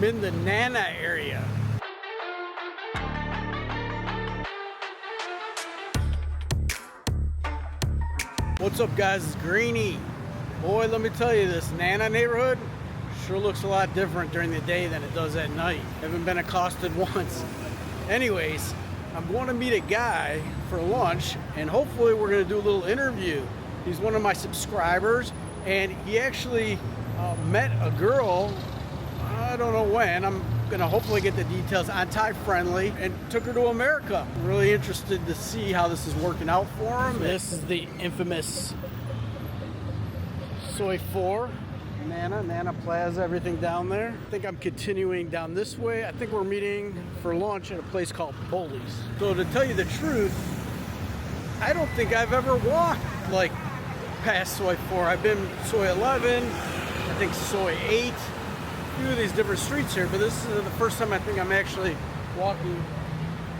I'm in the Nana area. What's up, guys? It's Greeny. Boy, let me tell you, this Nana neighborhood sure looks a lot different during the day than it does at night. Haven't been accosted once. Anyways, I'm going to meet a guy for lunch, and hopefully we're going to do a little interview. He's one of my subscribers, and he actually met a girl, I don't know when. I'm going to hopefully get the details on Thai Friendly, and took her to America. I'm really interested to see how this is working out for him. This is the infamous Soy 4. Nana Plaza, everything down there. I think I'm continuing down this way. I think we're meeting for lunch at a place called Bully's. So to tell you the truth, I don't think I've ever walked like past Soy 4. I've been Soy 11, I think Soy 8, a few of these different streets here, but this is the first time I think I'm actually walking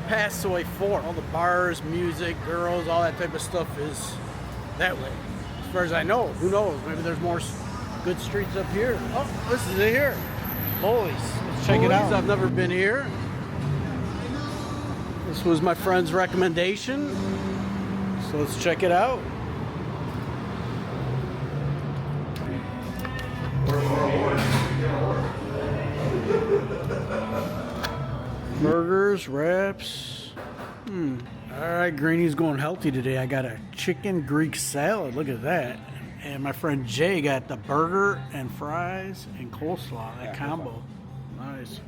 past Soy 4. All the bars, music, girls, all that type of stuff is that way. As far as I know, who knows? Maybe there's more good streets up here. Oh, this is it here. Bully's. Let's check it out. I've never been here. This was my friend's recommendation. So let's check it out. Burgers, wraps. All right, Greeny's going healthy today. I got a chicken Greek salad. Look at that. And my friend Jay got the burger and fries and coleslaw, that combo. Nice.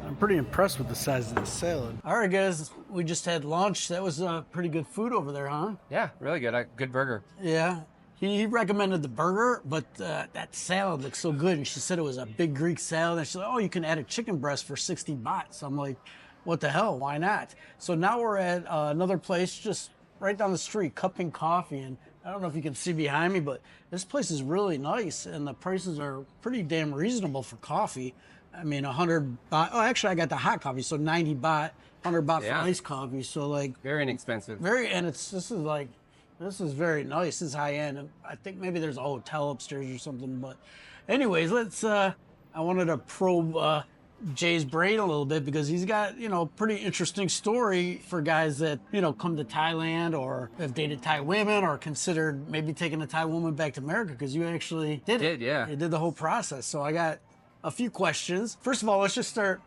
I'm pretty impressed with the size of the salad. All right, guys, we just had lunch. That was pretty good food over there, huh? Yeah, really good. Good burger. Yeah. He recommended the burger, but that salad looked so good. And she said it was a big Greek salad. And she's like, oh, you can add a chicken breast for 60 baht. So I'm like, what the hell? Why not? So now we're at another place just right down the street, Cupping Coffee. And I don't know if you can see behind me, but this place is really nice, and the prices are pretty damn reasonable for coffee. I mean, 100 baht. Oh, actually, I got the hot coffee, so 90 baht, 100 baht for iced coffee. So like very inexpensive. And this is very nice. This is high end. I think maybe there's a hotel upstairs or something. But anyways, I wanted to probe Jay's brain a little bit, because he's got, pretty interesting story for guys that, come to Thailand or have dated Thai women or considered maybe taking a Thai woman back to America, because you actually did, yeah. You did the whole process. So I got a few questions. First of all, let's just start.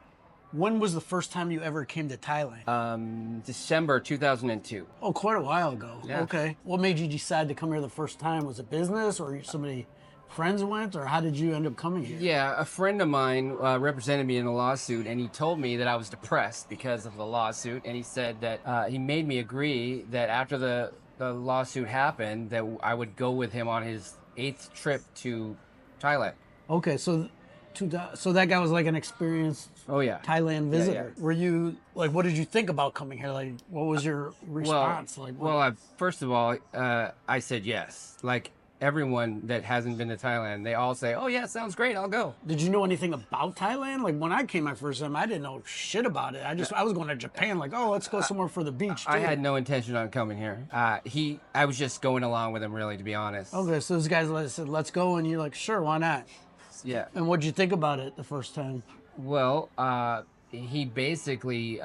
When was the first time you ever came to Thailand? December 2002. Oh, quite a while ago. Yeah. Okay. What made you decide to come here the first time? Was it business, or somebody friends went, or how did you end up coming here? Yeah, a friend of mine represented me in a lawsuit, and he told me that I was depressed because of the lawsuit, and he said that he made me agree that after the lawsuit happened, that I would go with him on his 8th trip to Thailand. Okay, so that guy was like an experienced Thailand visitor. Yeah. Were you, like, what did you think about coming here? Like, what was your response? First of all, I said yes. Like, everyone that hasn't been to Thailand, they all say, oh yeah, sounds great, I'll go. Did you know anything about Thailand? Like, when I came my first time, I didn't know shit about it. I was going to Japan, like, oh, let's go somewhere for the beach too. I had no intention on coming here. I was just going along with him, really, to be honest. Okay, so those guys said, let's go, and you're like, sure, why not? Yeah. And what'd you think about it the first time? Well, he basically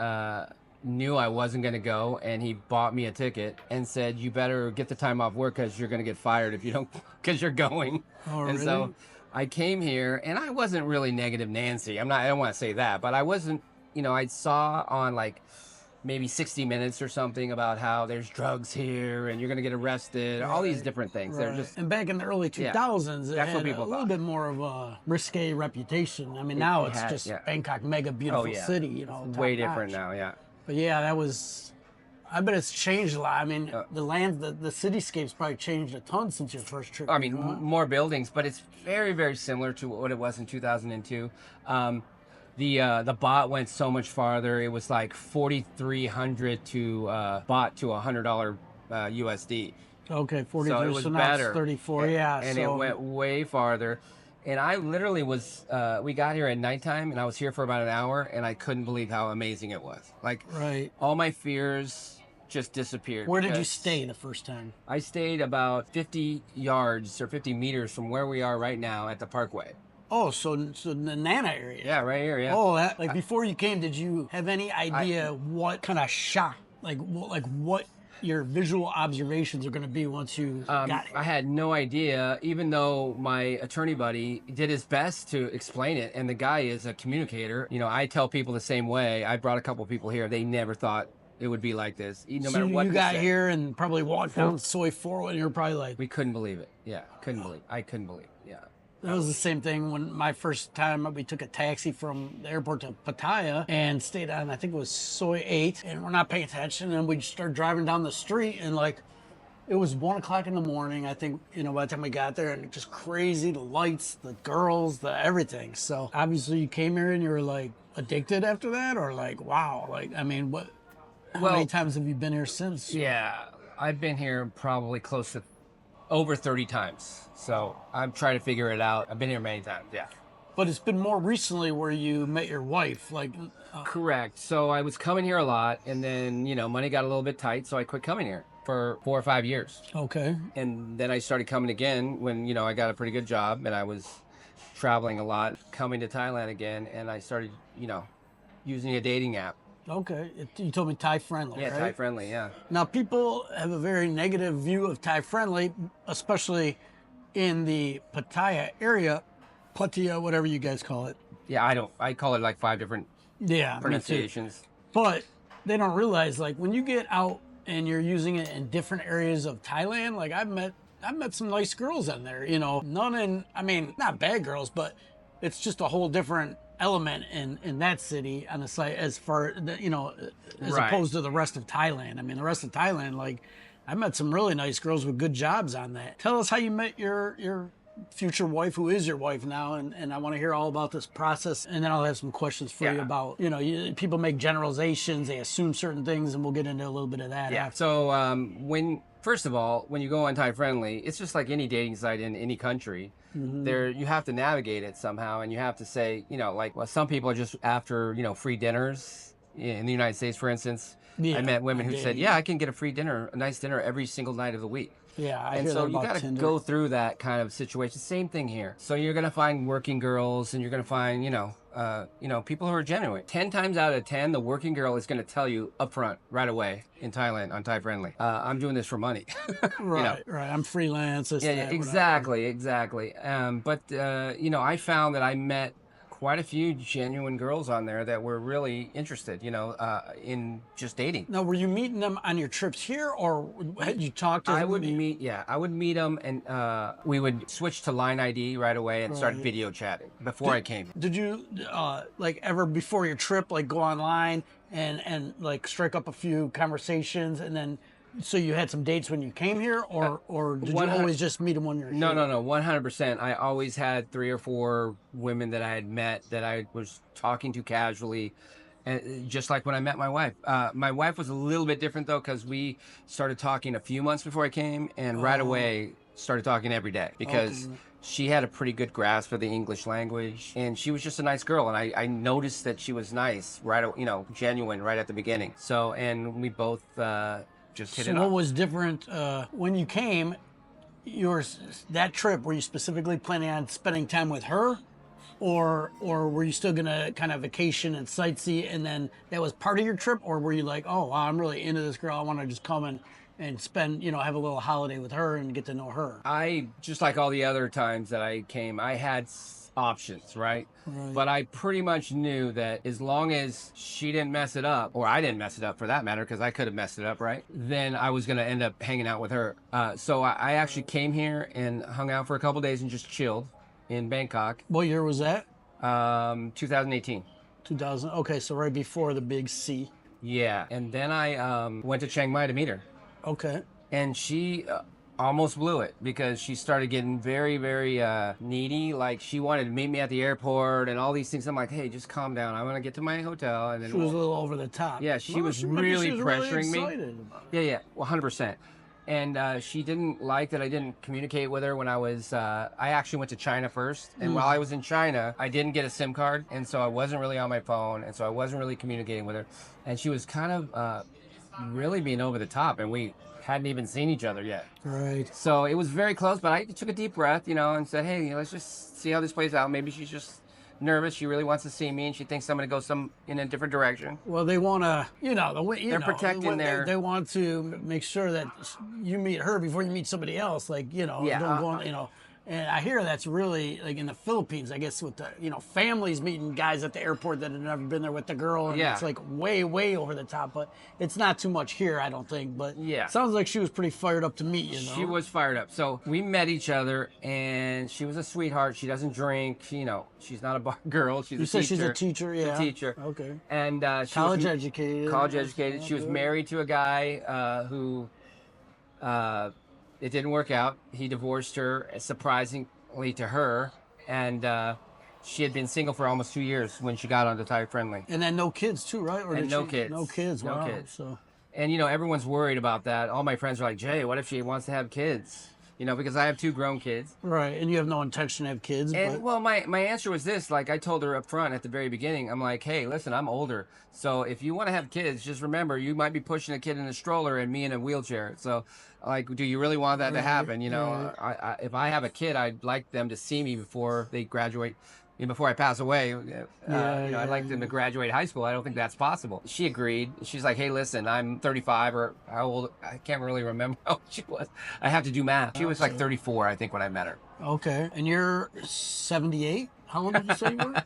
knew I wasn't going to go, and he bought me a ticket and said, you better get the time off work, because you're going to get fired if you don't, because you're going. Oh, and really? So I came here, and I wasn't really negative Nancy. I don't want to say that, but I wasn't, I saw on like maybe 60 Minutes or something about how there's drugs here and you're going to get arrested, all these different things. Right. They're just, and back in the early 2000s, it that's had what people a little bit more of a risque reputation. I mean, now it's just Bangkok, mega beautiful city, way different now, yeah. But yeah, I bet it's changed a lot. I mean, the cityscape's probably changed a ton since your first trip. I mean, more buildings, but it's very, very similar to what it was in 2002. The baht went so much farther. It was like 4,300 to baht to $100 USD. Okay, 43. So it was now better. It's 34. And it went way farther. And I literally was, we got here at nighttime, and I was here for about an hour, and I couldn't believe how amazing it was. Like, all my fears just disappeared. Where did you stay the first time? I stayed about 50 yards or 50 meters from where we are right now at the Parkway. Oh, so the Nana area. Yeah, right here. Yeah. Oh, that, like before you came, did you have any idea what kind of shock, like what your visual observations are going to be once you got here? I had no idea, even though my attorney buddy did his best to explain it. And the guy is a communicator. You know, I tell people the same way. I brought a couple people here. They never thought it would be like this, no matter what you we got said. here and probably walked down Soy 4 and you're probably like, We couldn't believe it. Yeah, I couldn't believe it. Yeah. that was the same thing when my first time we took a taxi from the airport to Pattaya and stayed on, I think it was Soy 8, and we're not paying attention, and we just started driving down the street, and like it was 1 o'clock in the morning, I think, you know, by the time we got there, and just crazy, the lights, the girls, the everything. So obviously you came here and you were like addicted after that, or like, wow, like, I mean, how many times have you been here since? Yeah, I've been here probably close to over 30 times. So I'm trying to figure it out. I've been here many times, yeah. But it's been more recently where you met your wife, like... Correct. So I was coming here a lot, and then, you know, money got a little bit tight, so I quit coming here for 4 or 5 years. Okay. And then I started coming again when, you know, I got a pretty good job, and I was traveling a lot, coming to Thailand again, and I started, you know, using a dating app. Okay. You told me Thai friendly, Yeah, right? Thai friendly, yeah. Now, people have a very negative view of Thai friendly, especially in the Pattaya area, Pattaya, whatever you guys call it. Yeah, I call it like 5 different Yeah, pronunciations. But they don't realize, like, when you get out and you're using it in different areas of Thailand, like I've met some nice girls in there, you know, I mean, not bad girls, but it's just a whole different element in that city on the site as far, you know, as Right. opposed to the rest of Thailand. I mean, the rest of Thailand, like, I met some really nice girls with good jobs on that. Tell us how you met your future wife, who is your wife now, and I want to hear all about this process, and then I'll have some questions for you about, you know, people make generalizations, they assume certain things, and we'll get into a little bit of that after. So first of all, when you go on Thai Friendly, it's just like any dating site in any country. There, you have to navigate it somehow, and you have to say, you know, like, well, some people are just after, you know, free dinners. In the United States, for instance, I met women who said, yeah, I can get a free dinner, a nice dinner every single night of the week. Yeah, I And hear so that you about got to Tinder. go through that kind of situation. Same thing here. So you're going to find working girls, and you're going to find, people who are genuine. 10 times out of 10, the working girl is going to tell you up front, right away, in Thailand, on Thai Friendly, I'm doing this for money. Right, right. I'm freelance. This, Yeah, that, exactly. But I found that I met quite a few genuine girls on there that were really interested, in just dating. Now, were you meeting them on your trips here, or had you talked to them? I would meet them, and we would switch to Line ID right away and start video chatting before I came. Did you like ever before your trip like go online and like strike up a few conversations, and then so you had some dates when you came here, or did you always just meet them when you're here? No, 100%. I always had 3 or 4 women that I had met that I was talking to casually, and just like when I met my wife. My wife was a little bit different though, because we started talking a few months before I came, and right away started talking every day because she had a pretty good grasp of the English language, and she was just a nice girl, and I noticed that she was nice, right, genuine right at the beginning. So, and we both just hit it So what off. was different when you came? That trip, were you specifically planning on spending time with her, or were you still gonna kind of vacation and sightsee, and then that was part of your trip, or were you like, oh, wow, I'm really into this girl, I want to just come and spend, have a little holiday with her and get to know her? I, just like all the other times that I came, I had options, right? But I pretty much knew that as long as she didn't mess it up, or I didn't mess it up for that matter, because I could have messed it up, right? Then I was going to end up hanging out with her. So I actually came here and hung out for a couple days and just chilled in Bangkok. What year was that? 2018. 2000. Okay, so right before the big C. Yeah. And then I went to Chiang Mai to meet her. Okay. And she almost blew it, because she started getting very, very needy. Like, she wanted to meet me at the airport and all these things. I'm like, hey, just calm down. I want to get to my hotel. And then She was a little over the top. Yeah, she Well, was maybe really she was pressuring me. excited about it. Yeah, 100%. And she didn't like that I didn't communicate with her when I was, I actually went to China first. And while I was in China, I didn't get a SIM card. And so I wasn't really on my phone. And so I wasn't really communicating with her. And she was kind of really being over the top. And we hadn't even seen each other yet. Right. So it was very close, but I took a deep breath, and said, hey, let's just see how this plays out. Maybe she's just nervous. She really wants to see me, and she thinks I'm going to go in a different direction. Well, they want to, They're protecting they want to make sure that you meet her before you meet somebody else. Like, Yeah, don't go on, And I hear that's really like in the Philippines, I guess, with the families meeting guys at the airport that have never been there with the girl, and Yeah. it's like way, way over the top. But it's not too much here, I don't think. But Yeah. it sounds like she was pretty fired up to meet you. She was fired up. So we met each other, and she was a sweetheart. She doesn't drink. She's not a bar girl. She's You a said teacher. she's a teacher, yeah. She's a teacher. Okay. And she College was educated. College educated. She was good. married to a guy who it didn't work out. He divorced her, surprisingly to her, and she had been single for almost 2 years when she got onto Thai Friendly. And then no kids too, right? Or And did no she- kids. No kids. No Wow. kids. So. And everyone's worried about that. All my friends are like, Jay, what if she wants to have kids? Because I have 2 grown kids. Right, and you have no intention to have kids. And but... well, my answer was this. Like I told her up front at the very beginning, I'm like, hey, listen, I'm older. So if you want to have kids, just remember you might be pushing a kid in a stroller and me in a wheelchair. So like, do you really want that to happen? right. If I have a kid, I'd like them to see me before they graduate. Before I pass away, I'd like them to graduate high school. I don't think that's possible. She agreed. She's like, hey, listen, I'm 35 or how old? I can't really remember how old she was. I have to do math. She was like 34, I think, when I met her. Okay, and you're 78? How old did you say you were?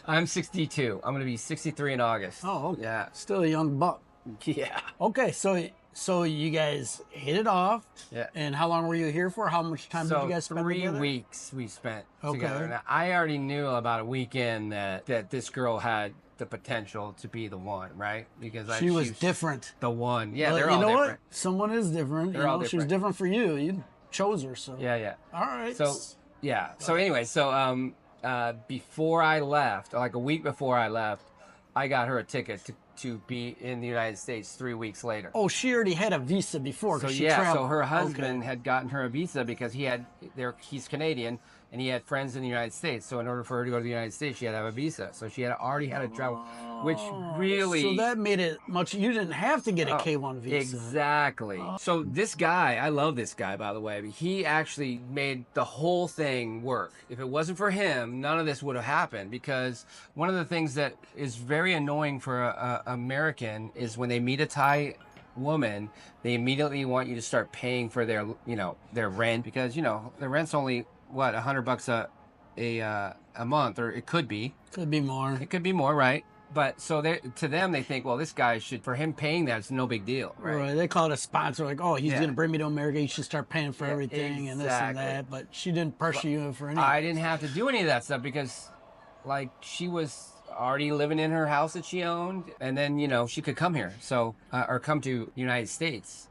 I'm 62. I'm going to be 63 in August. Oh, okay. Yeah. Still a young buck. Yeah. Okay, so you guys hit it off. Yeah. And how long were you here for? How much time did you guys spend 3 together? weeks we spent Okay. together. Now, I already knew about a weekend that this girl had the potential to be the one, right? Because She was different. the one. Yeah, Well, they're you all know different. what? Someone is different. They're all She was different. different for you. You chose her, so. Yeah. All right. So yeah. So anyway, before I left, like a week before I left, I got her a ticket to be in the United States 3 weeks later. Oh, she already had a visa before. So 'cause she yeah, traveled. so her husband Okay. had gotten her a visa because he's Canadian and he had friends in the United States. So in order for her to go to the United States, she had to have a visa. So she had already had to travel, which really. So that made it much. You didn't have to get a K1 visa. Exactly. So this guy, I love this guy, by the way. He actually made the whole thing work. If it wasn't for him, none of this would have happened, because one of the things that is very annoying for a American is when they meet a Thai woman, they immediately want you to start paying for their rent, because the rent's only what, $100 a month, or it could be more, right? But so to them, they think, well, this guy should, for him paying that, it's no big deal, right? They call it a sponsor, like, oh, he's Yeah. going to bring me to America, he should start paying for everything and this and exactly. that. But she didn't pressure you for anything. I didn't have to do any of that stuff because, like, she was already living in her house that she owned, and then she could come here, or come to the United States.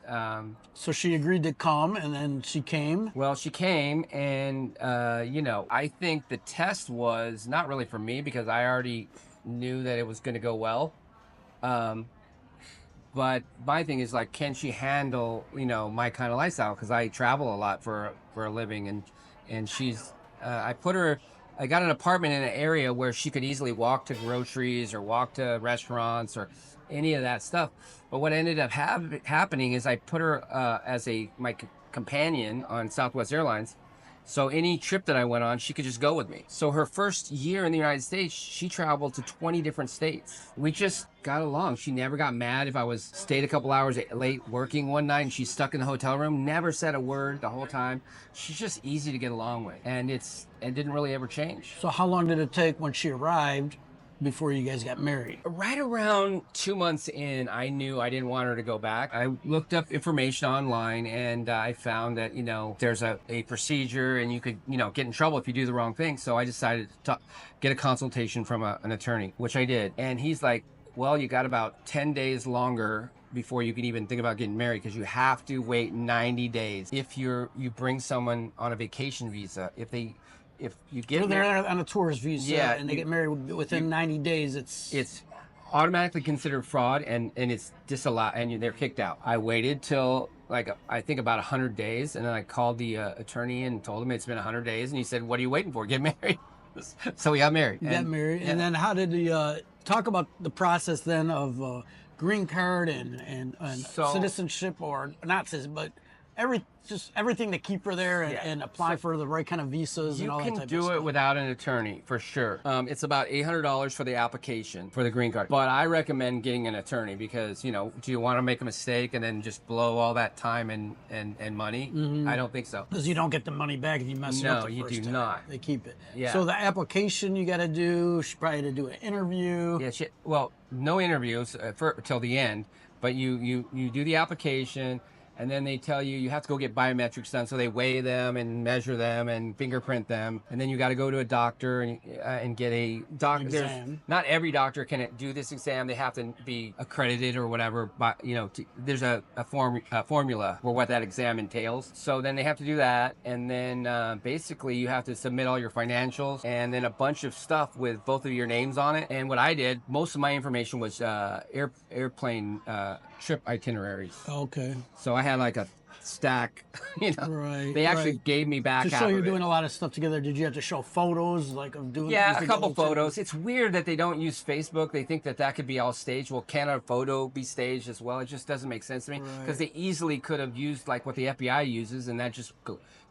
So she agreed to come, and then she came. Well, she came, and I think the test was not really for me because I already knew that it was going to go well. But my thing is, like, can she handle my kind of lifestyle? Because I travel a lot for a living, and she's I got an apartment in an area where she could easily walk to groceries or walk to restaurants or any of that stuff. But what ended up happening is I put her as my companion on Southwest Airlines. So any trip that I went on, she could just go with me. So her first year in the United States, she traveled to 20 different states. We just got along. She never got mad if I stayed a couple hours late working one night and she's stuck in the hotel room. Never said a word the whole time. She's just easy to get along with, and didn't really ever change. So how long did it take when she arrived before you guys got married? Right around 2 months in, I knew I didn't want her to go back. I looked up information online, and I found that, there's a procedure, and you could, get in trouble if you do the wrong thing. So I decided to get a consultation from an attorney, which I did. And he's like, well, you got about 10 days longer before you can even think about getting married, because you have to wait 90 days if you bring someone on a vacation visa. If you get Well, they're married, on a tourist visa, Yeah, and they get married within 90 days. it's automatically considered fraud, and it's disallowed, and they're kicked out. I waited till I think about 100 days, and then I called the attorney and told him it's been 100 days, and he said, "What are you waiting for? Get married." So we got married. You got married, and then how did you talk about the process then of green card and So- citizenship, or not citizen, but everything to keep her there and apply for the right kind of visas and You all that can type of do stuff. it without an attorney for sure. It's about $800 for the application for the green card. But I recommend getting an attorney because, you know, do you want to make a mistake and then just blow all that time and money? I don't think so. Because you don't get the money back if you mess it up No, the you first do time. not. They keep it. Yeah. So the application you got to do, she probably had to do an interview. Yeah, shit. Well, no interviews till the end, but you do the application, and then they tell you have to go get biometrics done. So they weigh them and measure them and fingerprint them, and then you got to go to a doctor and get a doctor. Exam. Not every doctor can do this exam. They have to be accredited or whatever. But you know, there's a formula for what that exam entails. So then they have to do that, and then basically you have to submit all your financials and then a bunch of stuff with both of your names on it. And what I did, most of my information was airplane trip itineraries. Okay. So I had like a stack, you know. Right. They actually right. gave me back To half show of you're it. doing a lot of stuff together, did you have to show photos like of doing? Yeah, you a think couple the whole thing- photos. It's weird that they don't use Facebook. They think that could be all staged. Well, can a photo be staged as well? It just doesn't make sense to me because they easily could have used like what the FBI uses and that just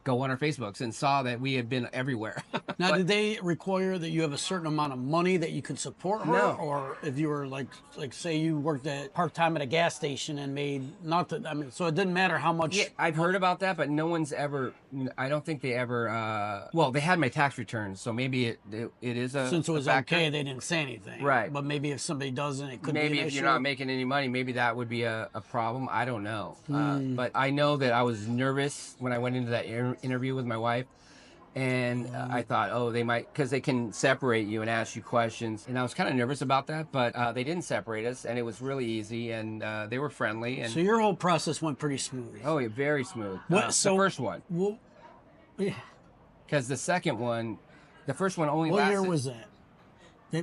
go on our Facebooks and saw that we had been everywhere. Now, did they require that you have a certain amount of money that you could support her? No. Or if you were like say you worked at part-time at a gas station and made nothing, I mean, so it didn't matter how much. Yeah, I've heard about that, but no one's ever. I don't think they ever. Well, they had my tax returns, so maybe it is a. Since it was a factor. okay, they didn't say anything. Right. But maybe if somebody doesn't, it could be Maybe an if issue. you're not making any money, maybe that would be a problem. I don't know. But I know that I was nervous when I went into that interview with my wife. And I thought, oh, they might, because they can separate you and ask you questions. And I was kind of nervous about that, but they didn't separate us, and it was really easy, and they were friendly. And So your whole process went pretty smooth. oh, yeah, very smooth. What- The so- first one, Well, yeah. because the second one, the first one only What lasted. year was that?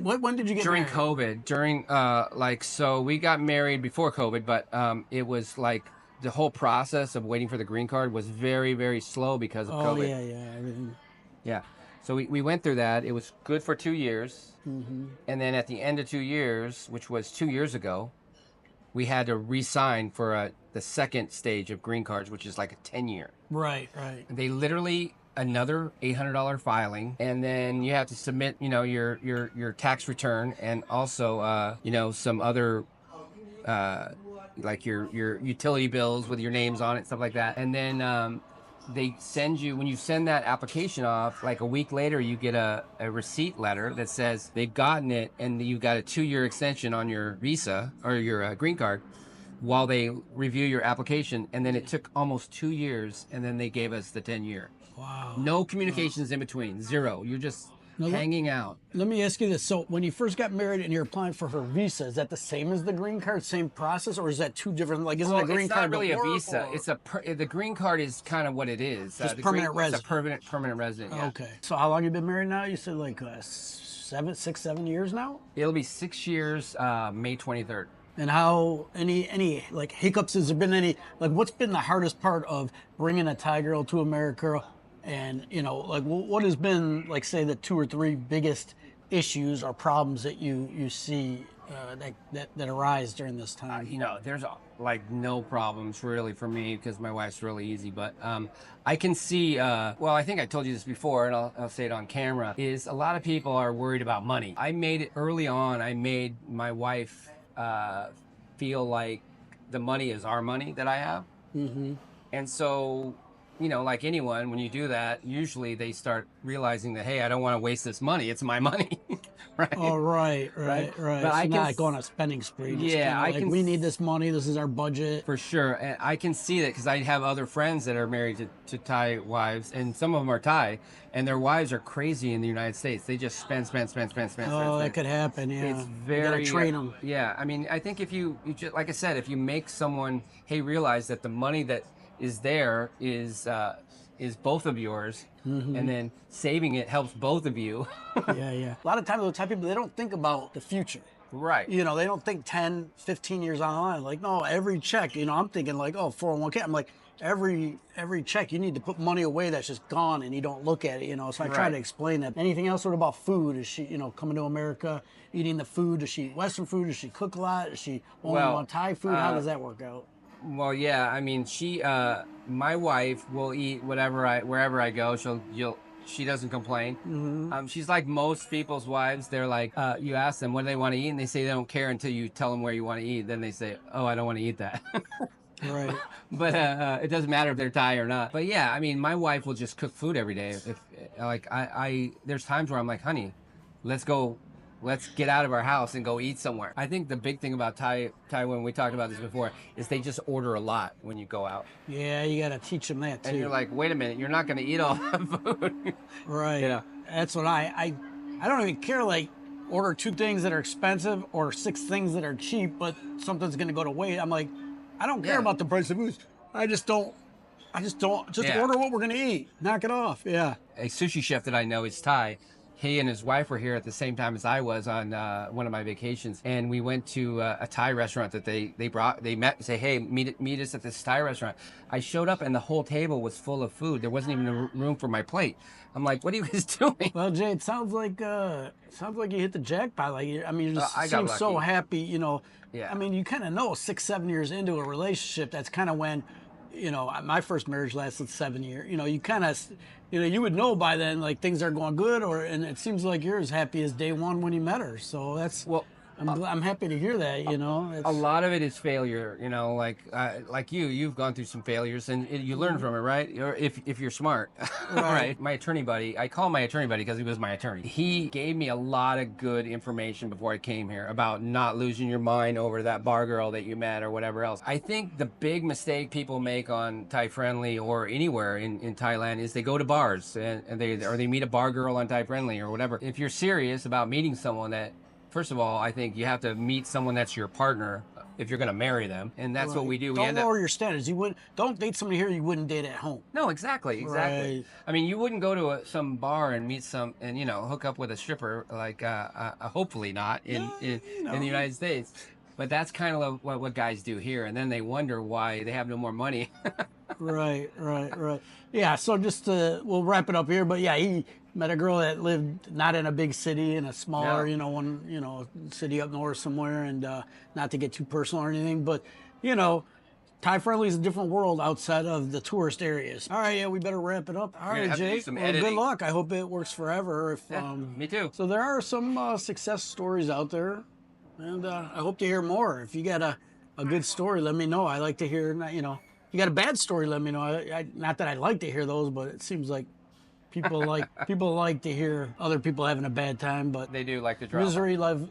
When did you get During married? COVID, so we got married before COVID, but it was like the whole process of waiting for the green card was very, very slow because of Oh COVID. yeah, everything. Yeah. So we went through that. It was good for 2 years. Mm-hmm. And then at the end of 2 years, which was 2 years ago, we had to re-sign for the second stage of green cards, which is like a 10-year. Right. They literally another $800 filing, and then you have to submit, you know, your tax return and also, you know, some other, like your utility bills with your names on it, stuff like that. And then they send you, when you send that application off, like a week later, you get a receipt letter that says they've gotten it and you got a 2-year extension on your visa or your green card while they review your application. And then it took almost 2 years, and then they gave us the 10-year. Wow. No communications in between, zero. You're just hanging out. Let me ask you this. So when you first got married and you're applying for her visa, is that the same as the green card, same process, or is that two different? Like, isn't Well, a green it's card not really a work, visa. or- It's the green card is kind of what it is. Just The permanent green, resident. It's a permanent resident. Yeah. Okay. So how long you been married now? You said like 7 years now. It'll be 6 years, May 23rd. And how any like hiccups? Has there been any like what's been the hardest part of bringing a Thai girl to America? And you know, like what has been like say the 2 or 3 biggest issues or problems that you see that arise during this time? You know, there's like no problems really for me because my wife's really easy. But I can see. Well, I think I told you this before, and I'll say it on camera. Is a lot of people are worried about money. I made it early on. I made my wife feel like the money is our money that I have, and so. You know, like anyone, when you do that, usually they start realizing that, hey, I don't want to waste this money. It's my money, right? Oh, right. But So I not can go on a spending spree. Just Yeah, kinda I like, can we need this money. This is our budget. For sure. And I can see that because I have other friends that are married to Thai wives, and some of them are Thai, and their wives are crazy in the United States. They just spend. Oh, that could happen. Yeah, It's You very gotta train them. Yeah, I mean, I think if you just, like I said, if you make someone, hey, realize that the money that is there is both of yours, and then saving it helps both of you. Yeah. A lot of times, those Thai people, they don't think about the future. Right. You know, they don't think 10, 15 years on the line. Like, no, every check, you know, I'm thinking like, oh, 401k. I'm like, every check you need to put money away that's just gone and you don't look at it, you know. So I try to explain that. Anything else? What about food? Is she, you know, coming to America, eating the food? Does she eat Western food? Does she cook a lot? Does she only want Thai food? How does that work out? Well, yeah, I mean, my wife will eat wherever I go. She doesn't complain. She's like most people's wives. They're like, you ask them what they want to eat, and they say they don't care until you tell them where you want to eat. Then they say, oh, I don't want to eat that. Right. But it doesn't matter if they're Thai or not. But yeah, I mean, my wife will just cook food every day. If like there's times where I'm like, honey, let's get out of our house and go eat somewhere. I think the big thing about Taiwan, we talked about this before, is they just order a lot when you go out. Yeah, you got to teach them that too. And you're like, wait a minute, you're not going to eat all that food. Right. You know? That's what I don't even care. Like, order 2 things that are expensive or 6 things that are cheap, but something's going to go to waste. I'm like, I don't care about the price of food. I just don't order what we're going to eat. Knock it off. Yeah. A sushi chef that I know is Thai. He and his wife were here at the same time as I was on one of my vacations, and we went to a Thai restaurant that they met and say, hey, meet us at this Thai restaurant. I showed up and the whole table was full of food. There wasn't even a room for my plate. I'm like, what are you guys doing? Well, Jay, it sounds like you hit the jackpot. Like, I mean, you just seem so happy, you know. Yeah. I mean, you kind of know 6, 7 years into a relationship, that's kind of when, you know, my first marriage lasted 7 years. You know, you kind of, you know, you would know by then, like, things are going good, and it seems like you're as happy as day one when you met her. So that's, well, I'm happy to hear that, you know. A lot of it is failure, you know, like you've gone through some failures and you learn from it, right? Or if you're smart. Right. My attorney buddy, I call him my attorney buddy because he was my attorney. He gave me a lot of good information before I came here about not losing your mind over that bar girl that you met or whatever else. I think the big mistake people make on Thai Friendly or anywhere in Thailand is they go to bars and they meet a bar girl on Thai Friendly or whatever. If you're serious about meeting someone that, first of all, I think you have to meet someone that's your partner if you're going to marry them, and that's what we do. Don't lower your standards. Don't date somebody here you wouldn't date at home. No, exactly. Right. I mean, you wouldn't go to some bar and meet and you know, hook up with a stripper, like hopefully not in the United States. But that's kind of what guys do here, and then they wonder why they have no more money. Right. Yeah, so just we'll wrap it up here. But yeah, he met a girl that lived not in a big city, in a smaller, city up north somewhere, and not to get too personal or anything, but you know, Thai Friendly is a different world outside of the tourist areas. All right, yeah, we better wrap it up. All right, Jay. Well, good luck. I hope it works forever. Me too. So there are some success stories out there, and I hope to hear more. If you got a good story, let me know. I like to hear, you know. You got a bad story, let me know. Not that I like to hear those, but it seems like people like to hear other people having a bad time. But they do like the drama.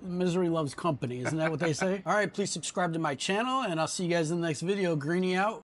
Misery loves company. Isn't that what they say? All right, please subscribe to my channel, and I'll see you guys in the next video. Greeny out.